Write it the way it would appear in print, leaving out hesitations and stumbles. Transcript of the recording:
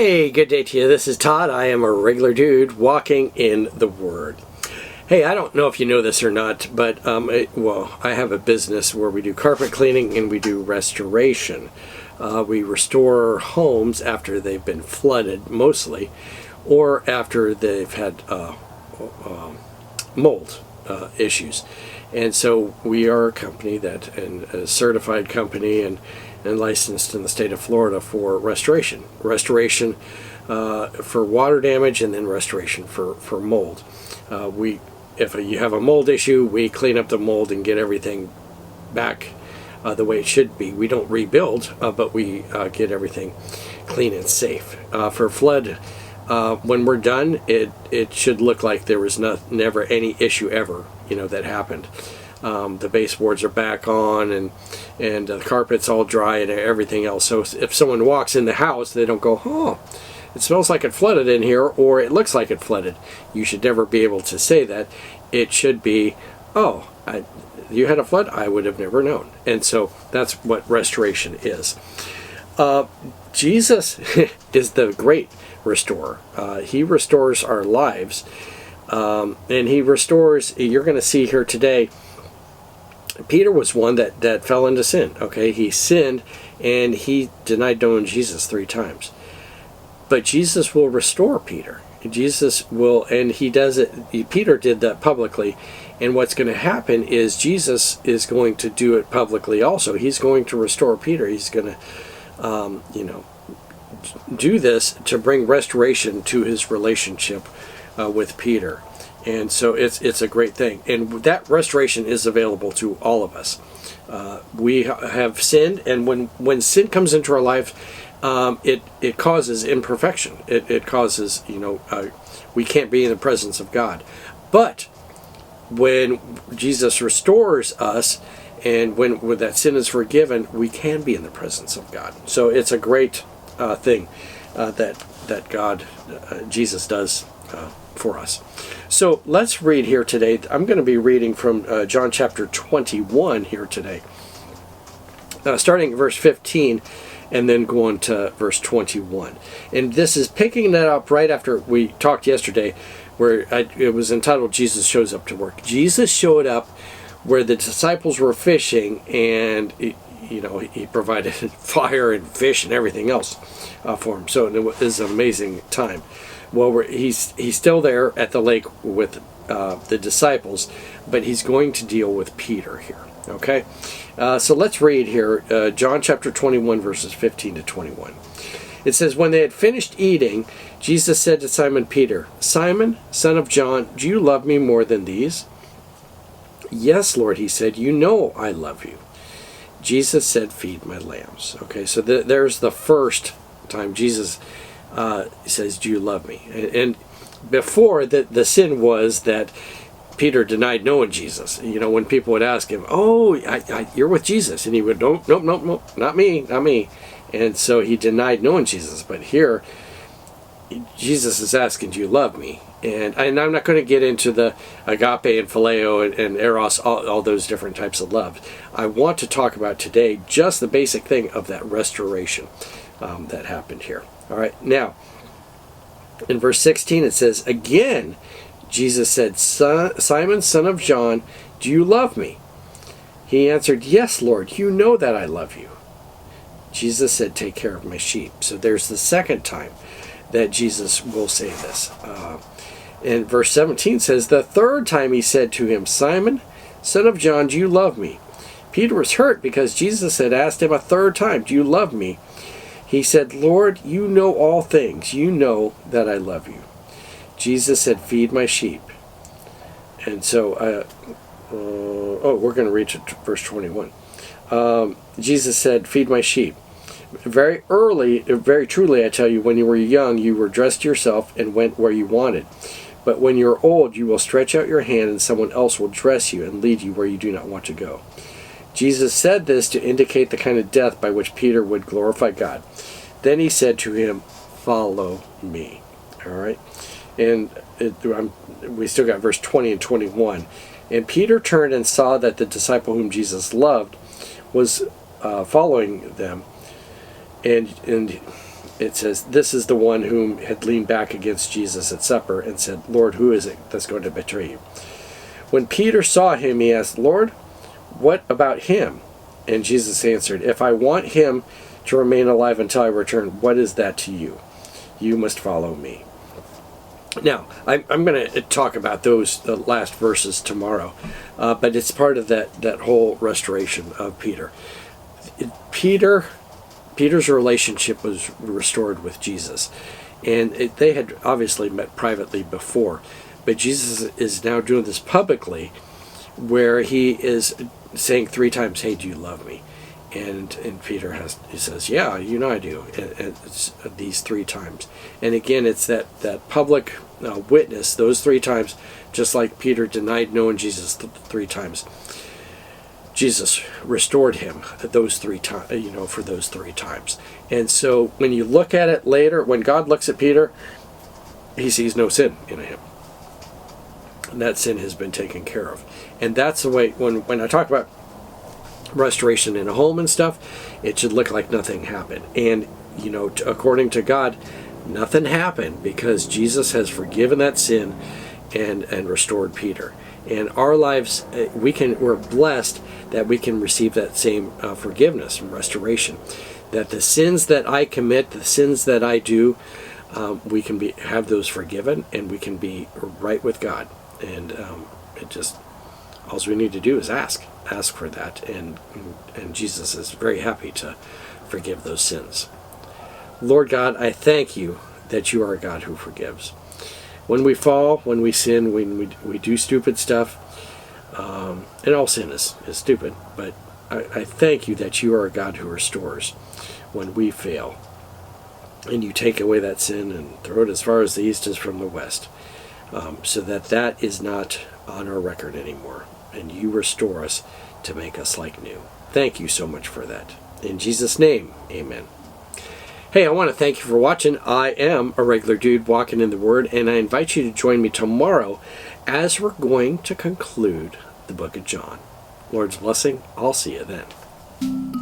Hey, good day to you. This is Todd. I am a regular dude walking in the Word. Hey, I don't know if you know this or not, but I have a business where we do carpet cleaning and we do restoration. We restore homes after they've been flooded, mostly, or after they've had mold issues. And so we are a company and a certified company and licensed in the state of Florida for restoration for water damage, and then restoration for mold. If you have a mold issue, we clean up the mold and get everything back the way it should be. We don't rebuild, but we get everything clean and safe. For flood, when we're done, it should look like there was never any issue ever, that happened. The baseboards are back on, and the carpet's all dry and everything else. So if someone walks in the house, they don't go, "Oh, it smells like it flooded in here," or "It looks like it flooded." You should never be able to say that. It should be, "Oh, you had a flood? I would have never known." And so that's what restoration is. Jesus is the great restorer. He restores our lives, and he restores. You're going to see here today. Peter was one that fell into sin. Okay, he sinned and he denied knowing Jesus 3 times. But Jesus will restore Peter. Jesus will, and he does it. Peter did that publicly, and what's going to happen is Jesus is going to do it publicly also. He's going to restore Peter. He's going to, do this to bring restoration to his relationship with Peter. And so it's a great thing. And that restoration is available to all of us. We have sinned, and when sin comes into our life, it causes imperfection. It causes, we can't be in the presence of God. But when Jesus restores us, and when that sin is forgiven, we can be in the presence of God. So it's a great thing that God, Jesus does for us. So let's read here today. I'm going to be reading from John chapter 21 here today, starting at verse 15 and then going to verse 21. And this is picking that up right after we talked yesterday, where it was entitled Jesus Shows Up to Work. Jesus showed up where the disciples were fishing, and he provided fire and fish and everything else for them. So it was an amazing time. Well, he's still there at the lake with the disciples, but he's going to deal with Peter here. Okay, so let's read here, John chapter 21, verses 15 to 21. It says, "When they had finished eating, Jesus said to Simon Peter, 'Simon, son of John, do you love me more than these?' 'Yes, Lord,' he said, 'you know I love you.' Jesus said, 'Feed my lambs.'" Okay, so there's the first time Jesus says, "Do you love me?" And before, the sin was that Peter denied knowing Jesus. When people would ask him, "Oh, you're with Jesus," and he would, "Nope, not me." And so he denied knowing Jesus. But here, Jesus is asking, "Do you love me?" And I'm not going to get into the agape and phileo and eros, all those different types of love. I want to talk about today just the basic thing of that restoration that happened here. All right, now, in verse 16 it says, "Again, Jesus said, 'Simon, son of John, do you love me?' He answered, 'Yes, Lord, you know that I love you.' Jesus said, 'Take care of my sheep.'" So there's the second time that Jesus will say this. And verse 17 says, "The third time he said to him, 'Simon, son of John, do you love me?' Peter was hurt because Jesus had asked him a third time, 'Do you love me?' He said, 'Lord, you know all things. You know that I love you.' Jesus said, 'Feed my sheep.'" And so, we're going to read to verse 21. Jesus said, "Feed my sheep. Very truly, I tell you, when you were young, you were dressed yourself and went where you wanted. But when you are old, you will stretch out your hand, and someone else will dress you and lead you where you do not want to go." Jesus said this to indicate the kind of death by which Peter would glorify God. Then he said to him, "Follow me." All right, and we still got verse 20 and 21. "And Peter turned and saw that the disciple whom Jesus loved was following them, and it says, this is the one whom had leaned back against Jesus at supper and said, Lord, who is it that's going to betray you? When Peter saw him, he asked, Lord, what about him? And Jesus answered, if I want him to remain alive until I return, what is that to you? You must follow me. Now, I'm going to talk about the last verses tomorrow, but it's part of that whole restoration of Peter. Peter's relationship was restored with Jesus, and they had obviously met privately before, but Jesus is now doing this publicly, where he is saying 3 times, hey, do you love me? And Peter says, yeah, you know I do. And it's these 3 times. And again, it's that public witness, those 3 times, just like Peter denied knowing Jesus 3 times. Jesus restored him those 3 times, for those 3 times. And so when you look at it later, when God looks at Peter, he sees no sin in him. And that sin has been taken care of. And that's the way, when I talk about restoration in a home and stuff, it should look like nothing happened. And, according to God, nothing happened because Jesus has forgiven that sin and restored Peter. And our lives, we're blessed that we can receive that same forgiveness and restoration. That the sins that I commit, the sins that I do, we can have those forgiven, and we can be right with God. And all we need to do is ask for that, and Jesus is very happy to forgive those sins. Lord God, I thank you that you are a God who forgives. When we fall, when we sin, when we do stupid stuff, and all sin is stupid, but I thank you that you are a God who restores when we fail, and you take away that sin and throw it as far as the east is from the west, so that is not on our record anymore, and you restore us to make us like new. Thank you so much for that. In Jesus' name, amen. Hey, I want to thank you for watching. I am a regular dude walking in the Word, and I invite you to join me tomorrow as we're going to conclude the book of John. Lord's blessing. I'll see you then.